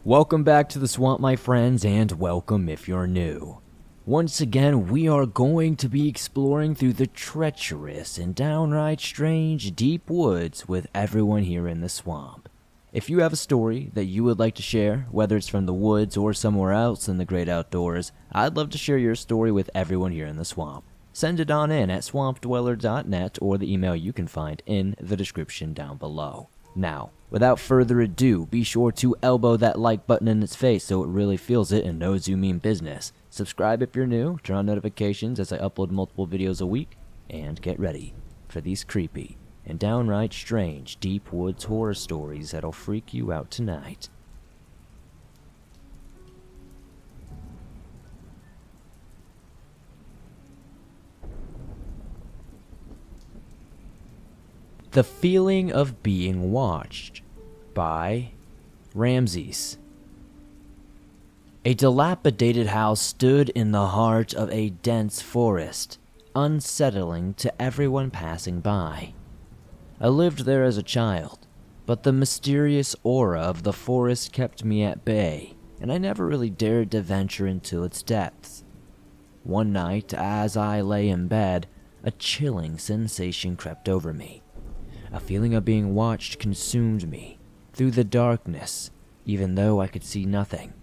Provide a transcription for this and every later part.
Welcome back to the swamp, my friends, and welcome if you're new. Once again, we are going to be exploring through the treacherous and downright strange deep woods with everyone here in the swamp. If you have a story that you would like to share, whether it's from the woods or somewhere else in the great outdoors, I'd love to share your story with everyone here in the swamp. Send it on in at swampdweller.net or the email you can find in the description down below. Now, without further ado, be sure to elbow that like button in its face so it really feels it and knows you mean business. Subscribe if you're new, turn on notifications as I upload multiple videos a week, and get ready for these creepy and downright strange deep woods horror stories that'll freak you out tonight. The Feeling of Being Watched by Ramses. A dilapidated house stood in the heart of a dense forest, unsettling to everyone passing by. I lived there as a child, but the mysterious aura of the forest kept me at bay, and I never really dared to venture into its depths. One night, as I lay in bed, a chilling sensation crept over me. A feeling of being watched consumed me through the darkness, even though I could see nothing.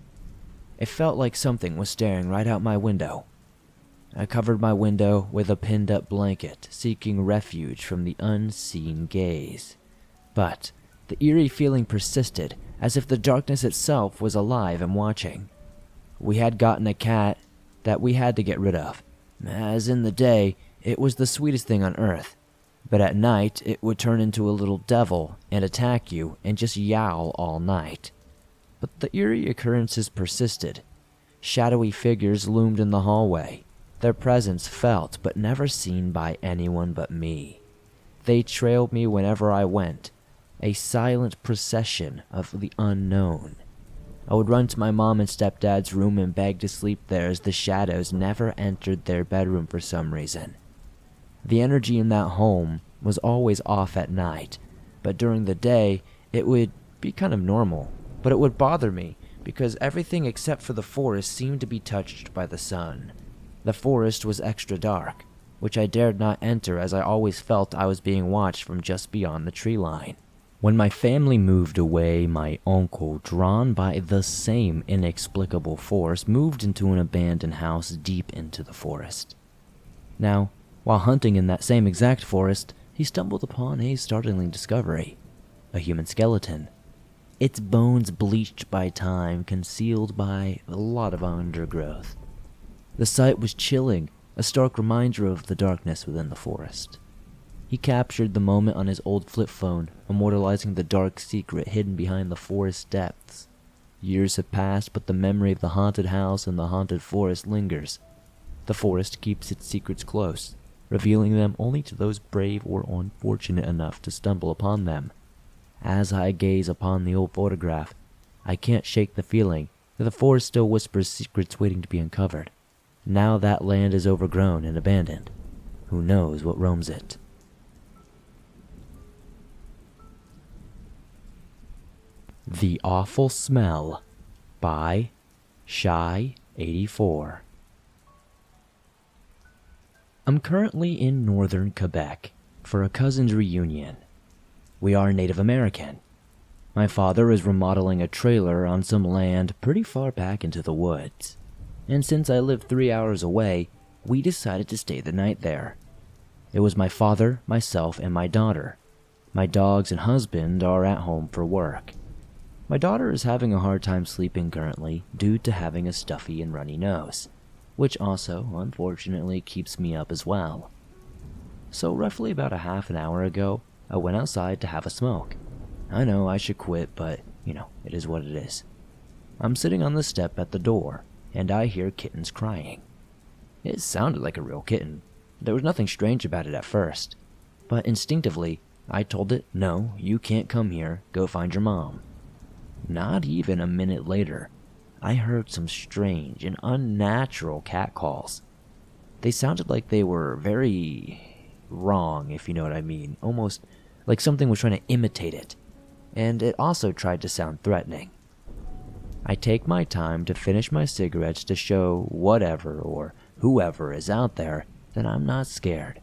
It felt like something was staring right out my window. I covered my window with a pinned-up blanket, seeking refuge from the unseen gaze. But the eerie feeling persisted, as if the darkness itself was alive and watching. We had gotten a cat that we had to get rid of, as in the day, it was the sweetest thing on earth. But at night, it would turn into a little devil and attack you and just yowl all night. But the eerie occurrences persisted. Shadowy figures loomed in the hallway, their presence felt but never seen by anyone but me. They trailed me whenever I went, a silent procession of the unknown. I would run to my mom and stepdad's room and beg to sleep there as the shadows never entered their bedroom for some reason. The energy in that home was always off at night, but during the day, it would be kind of normal. But it would bother me, because everything except for the forest seemed to be touched by the sun. The forest was extra dark, which I dared not enter as I always felt I was being watched from just beyond the tree line. When my family moved away, my uncle, drawn by the same inexplicable force, moved into an abandoned house deep into the forest. Now, while hunting in that same exact forest, he stumbled upon a startling discovery: a human skeleton. Its bones bleached by time, concealed by a lot of undergrowth. The sight was chilling, a stark reminder of the darkness within the forest. He captured the moment on his old flip phone, immortalizing the dark secret hidden behind the forest depths. Years have passed, but the memory of the haunted house and the haunted forest lingers. The forest keeps its secrets close, revealing them only to those brave or unfortunate enough to stumble upon them. As I gaze upon the old photograph, I can't shake the feeling that the forest still whispers secrets waiting to be uncovered. Now that land is overgrown and abandoned, who knows what roams it? The Awful Smell by Shy84. I'm currently in northern Quebec for a cousin's reunion. We are Native American. My father is remodeling a trailer on some land pretty far back into the woods, and since I live 3 hours away, we decided to stay the night there. It was my father, myself, and my daughter. My dogs and husband are at home for work. My daughter is having a hard time sleeping currently due to having a stuffy and runny nose, which also, unfortunately, keeps me up as well. So roughly about a half an hour ago, I went outside to have a smoke. I know I should quit, but, it is what it is. I'm sitting on the step at the door, and I hear kittens crying. It sounded like a real kitten. There was nothing strange about it at first, but instinctively, I told it, "No, you can't come here, go find your mom." Not even a minute later, I heard some strange and unnatural cat calls. They sounded like they were very wrong, if you know what I mean, almost like something was trying to imitate it, and it also tried to sound threatening. I take my time to finish my cigarettes to show whatever or whoever is out there that I'm not scared.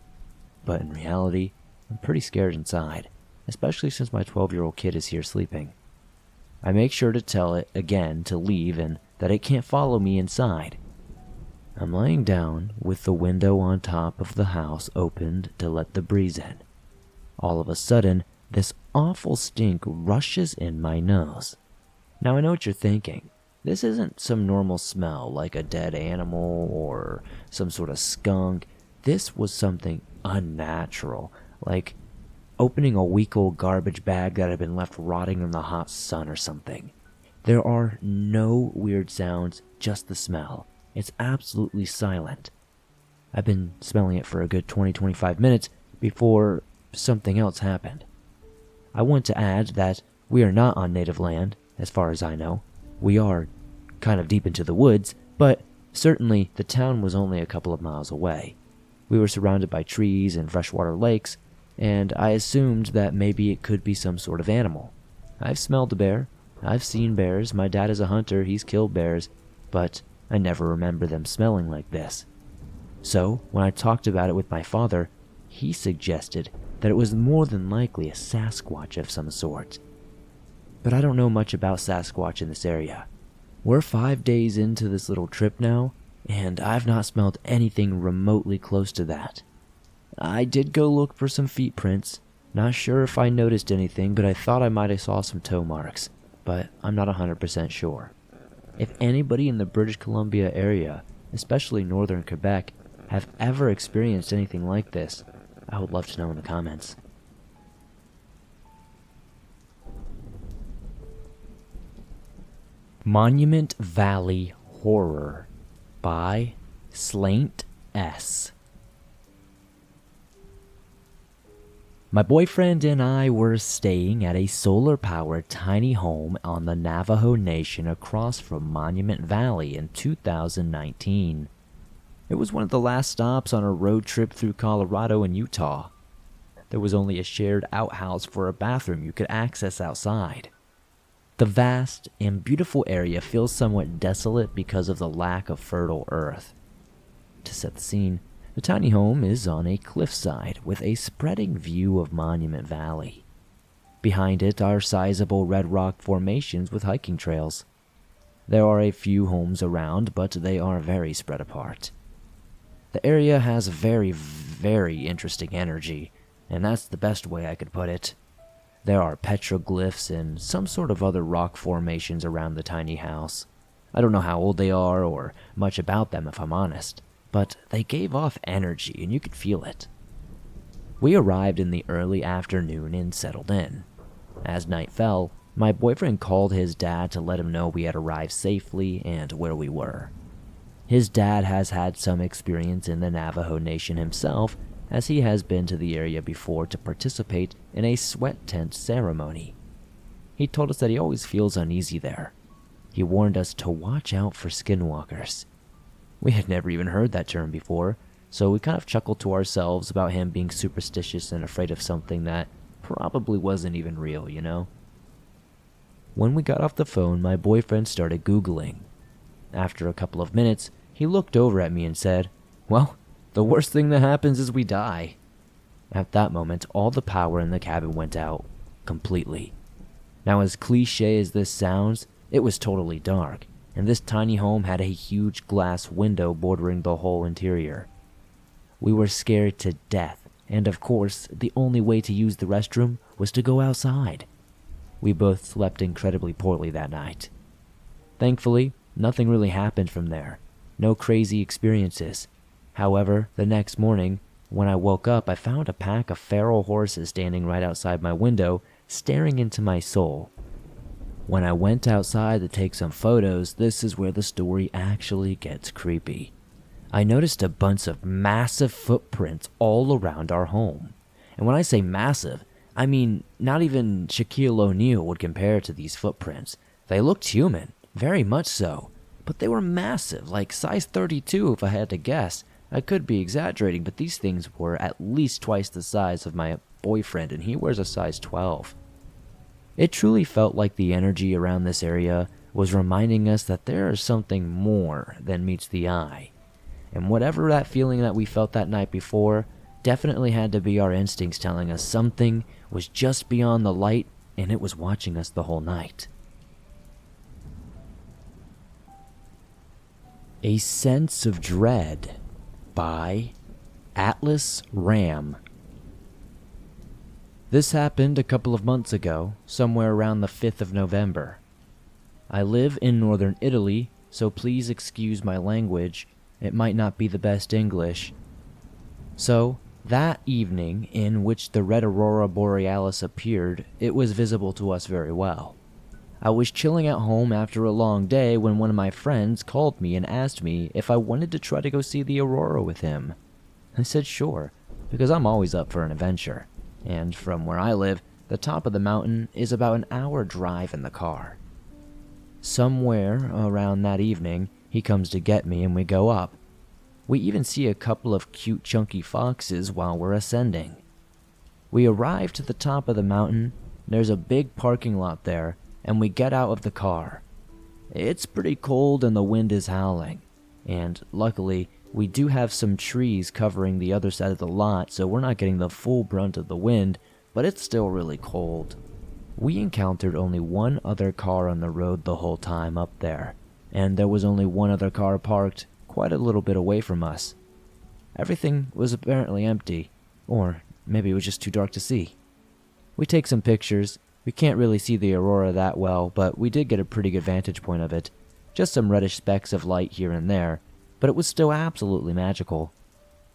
But in reality, I'm pretty scared inside, especially since my 12-year-old kid is here sleeping. I make sure to tell it again to leave and that it can't follow me inside. I'm laying down with the window on top of the house opened to let the breeze in. All of a sudden, this awful stink rushes in my nose. Now I know what you're thinking. This isn't some normal smell like a dead animal or some sort of skunk. This was something unnatural, like opening a week-old garbage bag that had been left rotting in the hot sun or something. There are no weird sounds, just the smell. It's absolutely silent. I've been smelling it for a good 20-25 minutes before something else happened. I want to add that we are not on native land, as far as I know. We are kind of deep into the woods, but certainly the town was only a couple of miles away. We were surrounded by trees and freshwater lakes, and I assumed that maybe it could be some sort of animal. I've smelled a bear. I've seen bears. My dad is a hunter. He's killed bears, but I never remember them smelling like this. So, when I talked about it with my father, he suggested that it was more than likely a Sasquatch of some sort. But I don't know much about Sasquatch in this area. We're 5 days into this little trip now, and I've not smelled anything remotely close to that. I did go look for some feet prints. Not sure if I noticed anything, but I thought I might have saw some toe marks, but I'm not 100% sure. If anybody in the British Columbia area, especially northern Quebec, have ever experienced anything like this, I would love to know in the comments. Monument Valley Horror by Slainte S. My boyfriend and I were staying at a solar-powered tiny home on the Navajo Nation across from Monument Valley in 2019. It was one of the last stops on a road trip through Colorado and Utah. There was only a shared outhouse for a bathroom you could access outside. The vast and beautiful area feels somewhat desolate because of the lack of fertile earth. To set the scene, the tiny home is on a cliffside with a spreading view of Monument Valley. Behind it are sizable red rock formations with hiking trails. There are a few homes around, but they are very spread apart. The area has very, very interesting energy, and that's the best way I could put it. There are petroglyphs and some sort of other rock formations around the tiny house. I don't know how old they are or much about them if I'm honest, but they gave off energy and you could feel it. We arrived in the early afternoon and settled in. As night fell, my boyfriend called his dad to let him know we had arrived safely and where we were. His dad has had some experience in the Navajo Nation himself, as he has been to the area before to participate in a sweat tent ceremony. He told us that he always feels uneasy there. He warned us to watch out for skinwalkers. We had never even heard that term before, so we kind of chuckled to ourselves about him being superstitious and afraid of something that probably wasn't even real, you know? When we got off the phone, my boyfriend started Googling. After a couple of minutes, he looked over at me and said, "Well, the worst thing that happens is we die." At that moment, all the power in the cabin went out, completely. Now, as cliche as this sounds, it was totally dark, and this tiny home had a huge glass window bordering the whole interior. We were scared to death, and of course, the only way to use the restroom was to go outside. We both slept incredibly poorly that night. Thankfully, nothing really happened from there. No crazy experiences. However, the next morning, when I woke up, I found a pack of feral horses standing right outside my window, staring into my soul. When I went outside to take some photos, this is where the story actually gets creepy. I noticed a bunch of massive footprints all around our home. And when I say massive, I mean not even Shaquille O'Neal would compare to these footprints. They looked human, very much so, but they were massive, like size 32 if I had to guess. I could be exaggerating, but these things were at least twice the size of my boyfriend, and he wears a size 12. It truly felt like the energy around this area was reminding us that there is something more than meets the eye. And whatever that feeling that we felt that night before definitely had to be our instincts telling us something was just beyond the light and it was watching us the whole night. A Sense of Dread by AtlasRam. This happened a couple of months ago, somewhere around the 5th of November. I live in northern Italy, so please excuse my language. It might not be the best English. So, that evening in which the red aurora borealis appeared, it was visible to us very well. I was chilling at home after a long day when one of my friends called me and asked me if I wanted to try to go see the aurora with him. I said sure, because I'm always up for an adventure. And from where I live, the top of the mountain is about an hour drive in the car. Somewhere around that evening, he comes to get me and we go up. We even see a couple of cute chunky foxes while we're ascending. We arrive to the top of the mountain, there's a big parking lot there, and we get out of the car. It's pretty cold and the wind is howling, and luckily, we do have some trees covering the other side of the lot, so we're not getting the full brunt of the wind, but it's still really cold. We encountered only one other car on the road the whole time up there, and there was only one other car parked quite a little bit away from us. Everything was apparently empty, or maybe it was just too dark to see. We take some pictures. We can't really see the aurora that well, but we did get a pretty good vantage point of it. Just some reddish specks of light here and there, but it was still absolutely magical.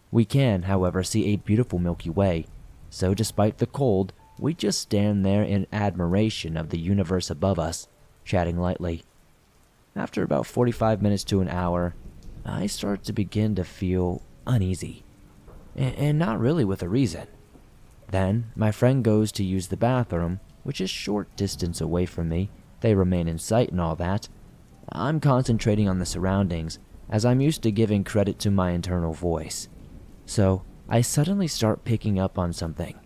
We can, however, see a beautiful Milky Way, so despite the cold, we just stand there in admiration of the universe above us, chatting lightly. After about 45 minutes to an hour, I start to begin to feel uneasy, and not really with a reason. Then, my friend goes to use the bathroom, which is short distance away from me. They remain in sight and all that. I'm concentrating on the surroundings, as I'm used to giving credit to my internal voice. So, I suddenly start picking up on something.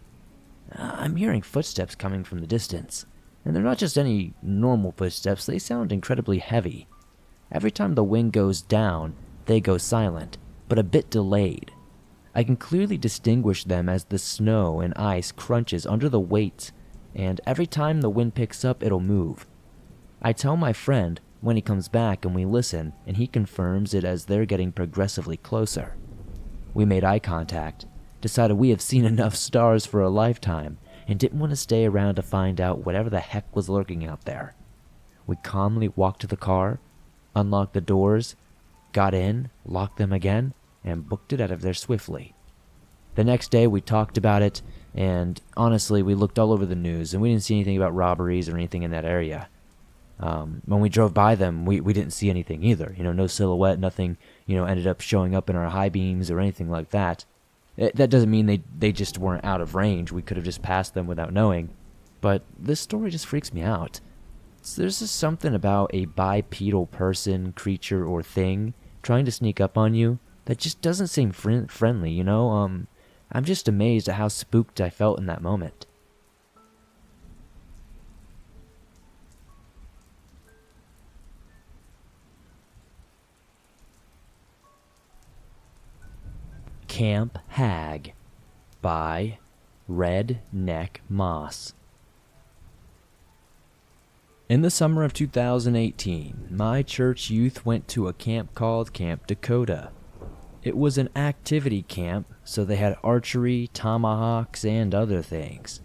I'm hearing footsteps coming from the distance, and they're not just any normal footsteps, they sound incredibly heavy. Every time the wind goes down, they go silent, but a bit delayed. I can clearly distinguish them as the snow and ice crunches under the weight, and every time the wind picks up, it'll move. I tell my friend when he comes back and we listen, and he confirms it as they're getting progressively closer. We made eye contact, decided we have seen enough stars for a lifetime, and didn't want to stay around to find out whatever the heck was lurking out there. We calmly walked to the car, unlocked the doors, got in, locked them again, and booked it out of there swiftly. The next day we talked about it, and honestly we looked all over the news, and we didn't see anything about robberies or anything in that area. When we drove by them, we didn't see anything either. No silhouette, nothing, ended up showing up in our high beams or anything like that. That doesn't mean they just weren't out of range. We could have just passed them without knowing. But this story just freaks me out. There's just something about a bipedal person, creature, or thing trying to sneak up on you that just doesn't seem friendly, I'm just amazed at how spooked I felt in that moment. Camp Hag by RedNeckMoss. In the summer of 2018, my church youth went to a camp called Camp Dakota. It was an activity camp, so they had archery, tomahawks, and other things.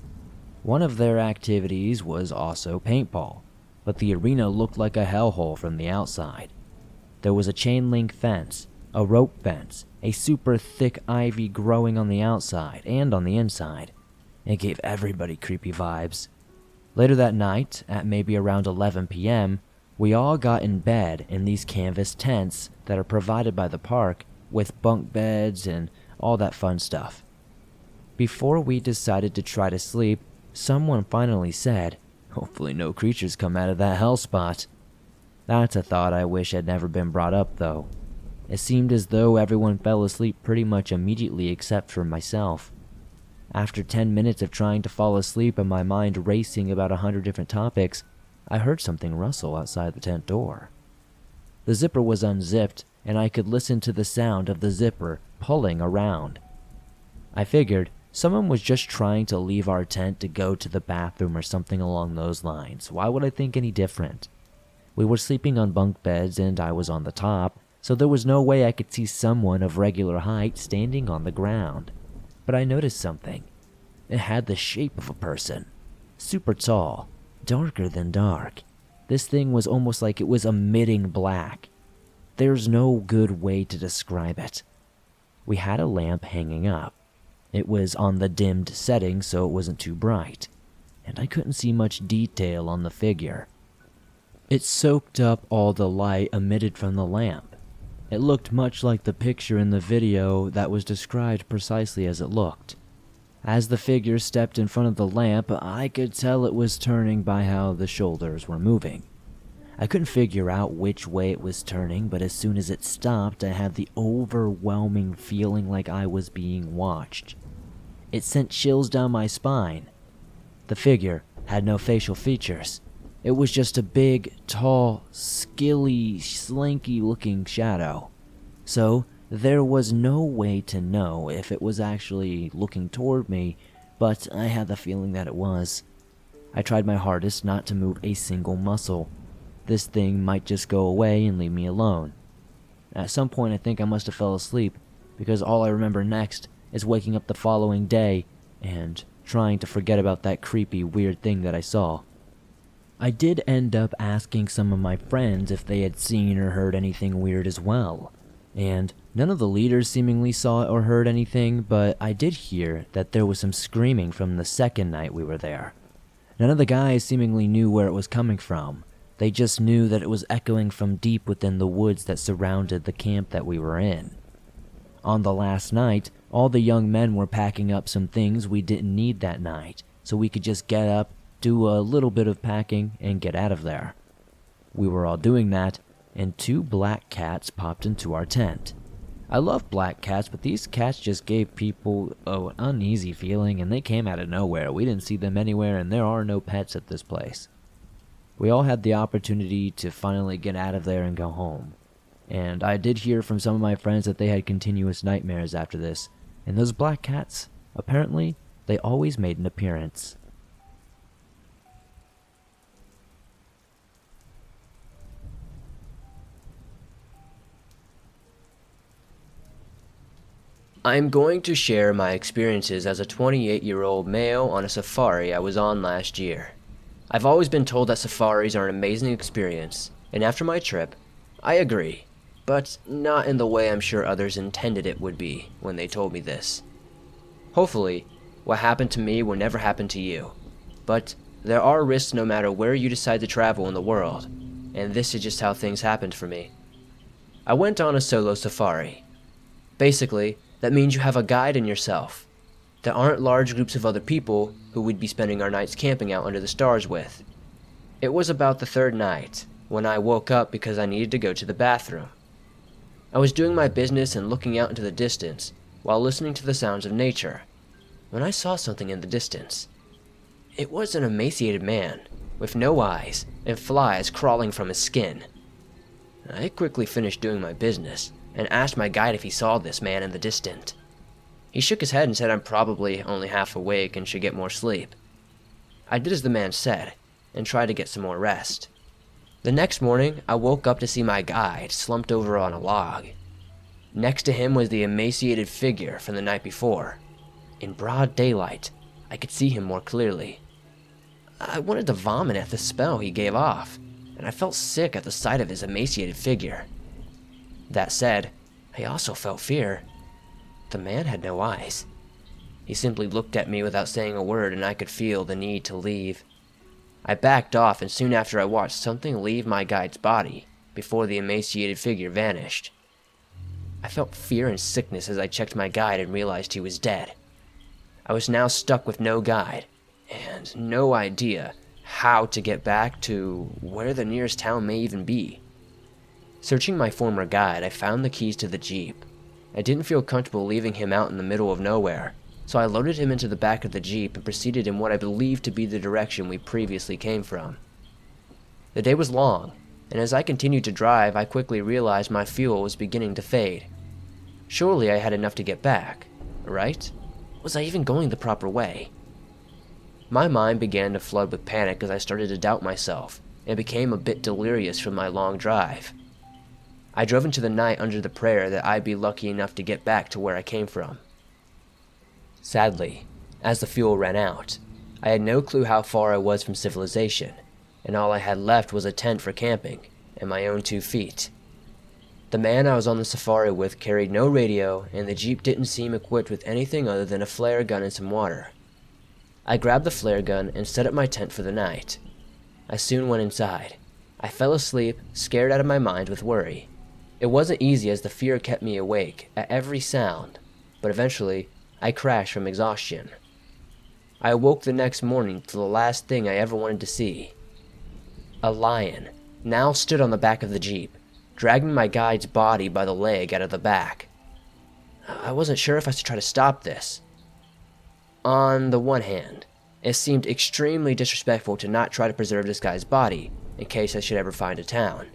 One of their activities was also paintball, but the arena looked like a hellhole from the outside. There was a chain link fence, a rope fence, a super thick ivy growing on the outside and on the inside. It gave everybody creepy vibes. Later that night, at maybe around 11 p.m., we all got in bed in these canvas tents that are provided by the park with bunk beds and all that fun stuff. Before we decided to try to sleep, someone finally said, "Hopefully no creatures come out of that hell spot." That's a thought I wish had never been brought up, though. It seemed as though everyone fell asleep pretty much immediately except for myself. After 10 minutes of trying to fall asleep and my mind racing about 100 different topics, I heard something rustle outside the tent door. The zipper was unzipped, and I could listen to the sound of the zipper pulling around. I figured someone was just trying to leave our tent to go to the bathroom or something along those lines. Why would I think any different? We were sleeping on bunk beds and I was on the top, so there was no way I could see someone of regular height standing on the ground. But I noticed something. It had the shape of a person. Super tall, darker than dark. This thing was almost like it was emitting black. There's no good way to describe it. We had a lamp hanging up. It was on the dimmed setting so it wasn't too bright, and I couldn't see much detail on the figure. It soaked up all the light emitted from the lamp. It looked much like the picture in the video that was described precisely as it looked. As the figure stepped in front of the lamp, I could tell it was turning by how the shoulders were moving. I couldn't figure out which way it was turning, but as soon as it stopped, I had the overwhelming feeling like I was being watched. It sent chills down my spine. The figure had no facial features. It was just a big, tall, skilly, slinky-looking shadow. So, there was no way to know if it was actually looking toward me, but I had the feeling that it was. I tried my hardest not to move a single muscle. This thing might just go away and leave me alone. At some point I think I must have fell asleep, because all I remember next is waking up the following day and trying to forget about that creepy, weird thing that I saw. I did end up asking some of my friends if they had seen or heard anything weird as well, and none of the leaders seemingly saw or heard anything, but I did hear that there was some screaming from the second night we were there. None of the guys seemingly knew where it was coming from. They just knew that it was echoing from deep within the woods that surrounded the camp that we were in. On the last night, all the young men were packing up some things we didn't need that night, so we could just get up, do a little bit of packing, and get out of there. We were all doing that, and 2 black cats popped into our tent. I love black cats, but these cats just gave people an uneasy feeling, and they came out of nowhere. We didn't see them anywhere, and there are no pets at this place. We all had the opportunity to finally get out of there and go home. And I did hear from some of my friends that they had continuous nightmares after this, and those black cats, apparently, they always made an appearance. I'm going to share my experiences as a 28-year-old male on a safari I was on last year. I've always been told that safaris are an amazing experience, and after my trip, I agree, but not in the way I'm sure others intended it would be when they told me this. Hopefully, what happened to me will never happen to you, but there are risks no matter where you decide to travel in the world, and this is just how things happened for me. I went on a solo safari. Basically, that means you have a guide and yourself. There aren't large groups of other people who we'd be spending our nights camping out under the stars with. It was about the 3rd night when I woke up because I needed to go to the bathroom. I was doing my business and looking out into the distance while listening to the sounds of nature when I saw something in the distance. It was an emaciated man with no eyes and flies crawling from his skin. I quickly finished doing my business and asked my guide if he saw this man in the distance. He shook his head and said I'm probably only half awake and should get more sleep. I did as the man said and tried to get some more rest. The next morning, I woke up to see my guide slumped over on a log. Next to him was the emaciated figure from the night before. In broad daylight, I could see him more clearly. I wanted to vomit at the smell he gave off, and I felt sick at the sight of his emaciated figure. That said, I also felt fear. The man had no eyes. He simply looked at me without saying a word, and I could feel the need to leave. I backed off, and soon after I watched something leave my guide's body before the emaciated figure vanished. I felt fear and sickness as I checked my guide and realized he was dead. I was now stuck with no guide, and no idea how to get back to where the nearest town may even be. Searching my former guide, I found the keys to the Jeep. I didn't feel comfortable leaving him out in the middle of nowhere, so I loaded him into the back of the Jeep and proceeded in what I believed to be the direction we previously came from. The day was long, and as I continued to drive, I quickly realized my fuel was beginning to fade. Surely I had enough to get back, right? Was I even going the proper way? My mind began to flood with panic as I started to doubt myself, and became a bit delirious from my long drive. I drove into the night under the prayer that I'd be lucky enough to get back to where I came from. Sadly, as the fuel ran out, I had no clue how far I was from civilization, and all I had left was a tent for camping and my own 2 feet. The man I was on the safari with carried no radio, and the Jeep didn't seem equipped with anything other than a flare gun and some water. I grabbed the flare gun and set up my tent for the night. I soon went inside. I fell asleep, scared out of my mind with worry. It wasn't easy as the fear kept me awake at every sound, but eventually I crashed from exhaustion. I awoke the next morning to the last thing I ever wanted to see. A lion now stood on the back of the Jeep, dragging my guide's body by the leg out of the back. I wasn't sure if I should try to stop this. On the one hand, it seemed extremely disrespectful to not try to preserve this guy's body in case I should ever find a town.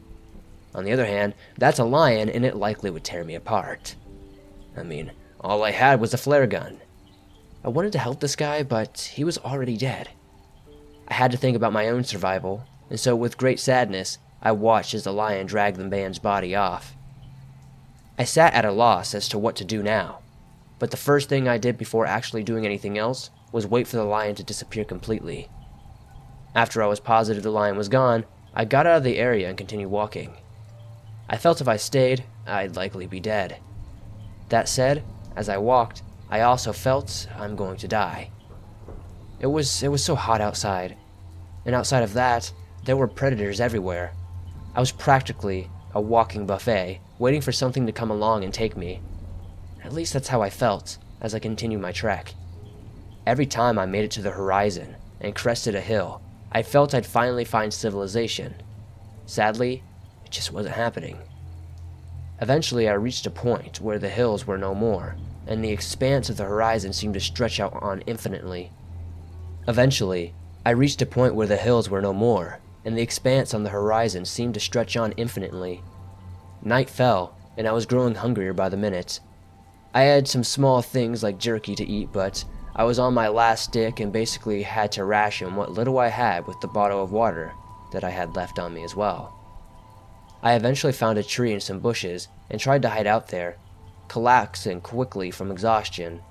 On the other hand, that's a lion and it likely would tear me apart. I mean, all I had was a flare gun. I wanted to help this guy, but he was already dead. I had to think about my own survival, and so with great sadness, I watched as the lion dragged the man's body off. I sat at a loss as to what to do now, but the first thing I did before actually doing anything else was wait for the lion to disappear completely. After I was positive the lion was gone, I got out of the area and continued walking. I felt if I stayed, I'd likely be dead. That said, as I walked, I also felt I'm going to die. It was so hot outside, and outside of that, there were predators everywhere. I was practically a walking buffet, waiting for something to come along and take me. At least that's how I felt as I continued my trek. Every time I made it to the horizon and crested a hill, I felt I'd finally find civilization. Sadly, it just wasn't happening. Eventually, I reached a point where the hills were no more, and the expanse of the horizon seemed to stretch out on infinitely. Night fell, and I was growing hungrier by the minute. I had some small things like jerky to eat, but I was on my last stick and basically had to ration what little I had with the bottle of water that I had left on me as well. I eventually found a tree and some bushes and tried to hide out there, collapsing quickly from exhaustion.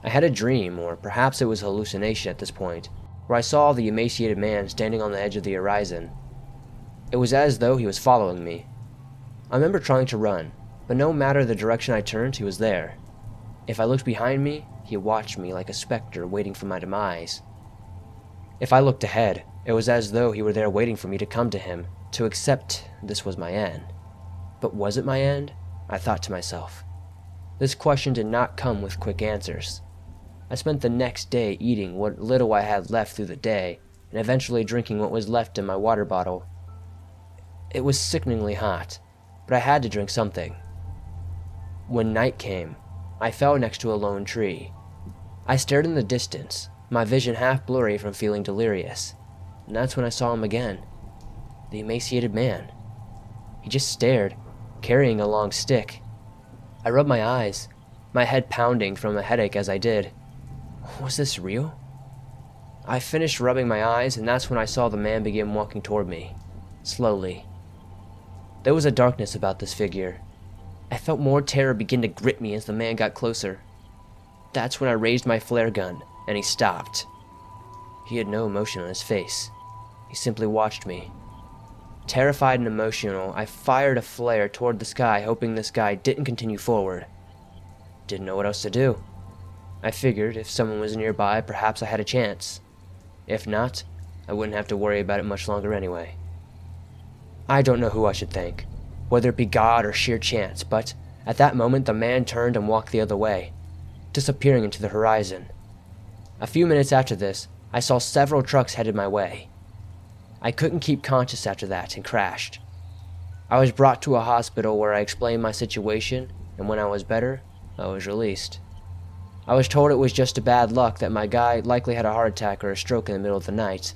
I had a dream, or perhaps it was a hallucination at this point, where I saw the emaciated man standing on the edge of the horizon. It was as though he was following me. I remember trying to run, but no matter the direction I turned, he was there. If I looked behind me, he watched me like a specter waiting for my demise. If I looked ahead, it was as though he were there waiting for me to come to him, to accept this was my end. But was it my end? I thought to myself. This question did not come with quick answers. I spent the next day eating what little I had left through the day, and eventually drinking what was left in my water bottle. It was sickeningly hot, but I had to drink something. When night came, I fell next to a lone tree. I stared in the distance, my vision half blurry from feeling delirious, and that's when I saw him again. The emaciated man. He just stared, carrying a long stick. I rubbed my eyes, my head pounding from a headache as I did. Was this real? I finished rubbing my eyes, and that's when I saw the man begin walking toward me, slowly. There was a darkness about this figure. I felt more terror begin to grip me as the man got closer. That's when I raised my flare gun, and he stopped. He had no emotion on his face. He simply watched me. Terrified and emotional, I fired a flare toward the sky, hoping this guy didn't continue forward. Didn't know what else to do. I figured if someone was nearby, perhaps I had a chance. If not, I wouldn't have to worry about it much longer anyway. I don't know who I should thank, whether it be God or sheer chance, but at that moment the man turned and walked the other way, disappearing into the horizon. A few minutes after this, I saw several trucks headed my way. I couldn't keep conscious after that and crashed. I was brought to a hospital where I explained my situation, and when I was better, I was released. I was told it was just a bad luck that my guy likely had a heart attack or a stroke in the middle of the night.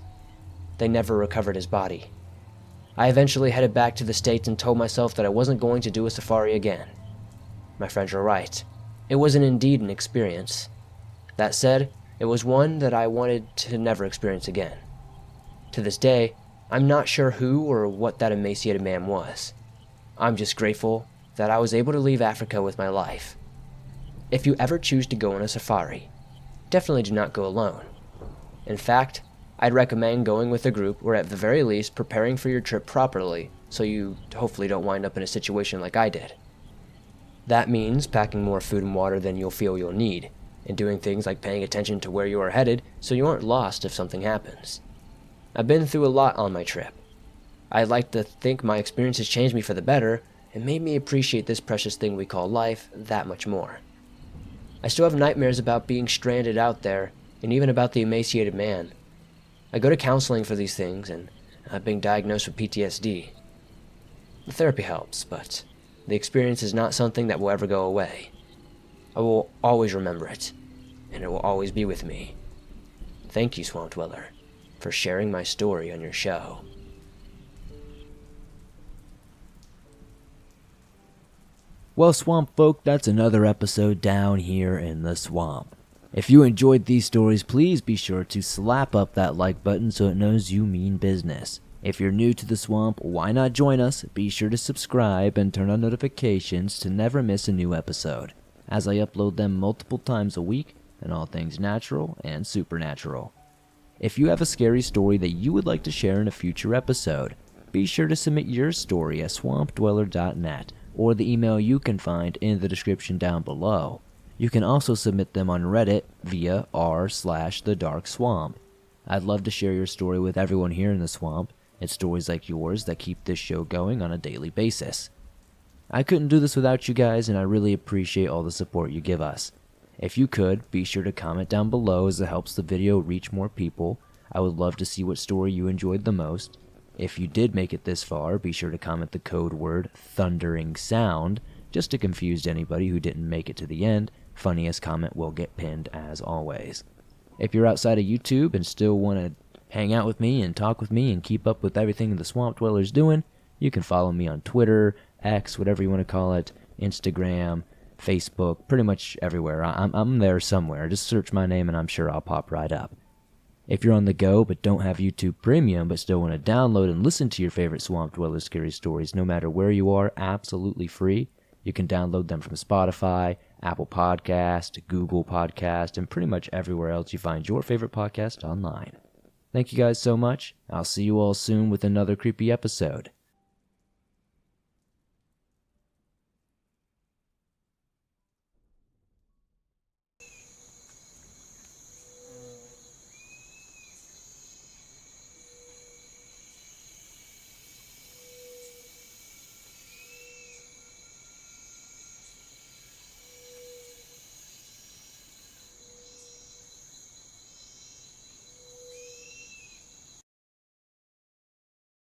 They never recovered his body. I eventually headed back to the States and told myself that I wasn't going to do a safari again. My friends were right. It was indeed an experience. That said, it was one that I wanted to never experience again. To this day, I'm not sure who or what that emaciated man was. I'm just grateful that I was able to leave Africa with my life. If you ever choose to go on a safari, definitely do not go alone. In fact, I'd recommend going with a group or at the very least preparing for your trip properly so you hopefully don't wind up in a situation like I did. That means packing more food and water than you'll feel you'll need, and doing things like paying attention to where you are headed so you aren't lost if something happens. I've been through a lot on my trip. I'd like to think my experiences changed me for the better and made me appreciate this precious thing we call life that much more. I still have nightmares about being stranded out there, and even about the emaciated man. I go to counseling for these things, and I've been diagnosed with PTSD. The therapy helps, but the experience is not something that will ever go away. I will always remember it, and it will always be with me. Thank you, Swamp Dweller, for sharing my story on your show. Well, swamp folk, that's another episode down here in the swamp. If you enjoyed these stories, please be sure to slap up that like button so it knows you mean business. If you're new to the swamp, why not join us? Be sure to subscribe and turn on notifications to never miss a new episode, as I upload them multiple times a week on all things natural and supernatural. If you have a scary story that you would like to share in a future episode, be sure to submit your story at swampdweller.net or the email you can find in the description down below. You can also submit them on Reddit via r/thedarkswamp. I'd love to share your story with everyone here in the swamp. It's stories like yours that keep this show going on a daily basis. I couldn't do this without you guys, and I really appreciate all the support you give us. If you could, be sure to comment down below as it helps the video reach more people. I would love to see what story you enjoyed the most. If you did make it this far, be sure to comment the code word thundering sound, just to confuse anybody who didn't make it to the end. Funniest comment will get pinned as always. If you're outside of YouTube and still want to hang out with me and talk with me and keep up with everything the Swamp Dweller's doing, you can follow me on Twitter, X, whatever you want to call it, Instagram, Facebook, pretty much everywhere. I'm there somewhere. Just search my name and I'm sure I'll pop right up. If you're on the go but don't have YouTube Premium but still want to download and listen to your favorite Swamp Dweller scary stories no matter where you are, absolutely free, you can download them from Spotify, Apple Podcast, Google Podcast, and pretty much everywhere else you find your favorite podcast online. Thank you guys so much. I'll see you all soon with another creepy episode.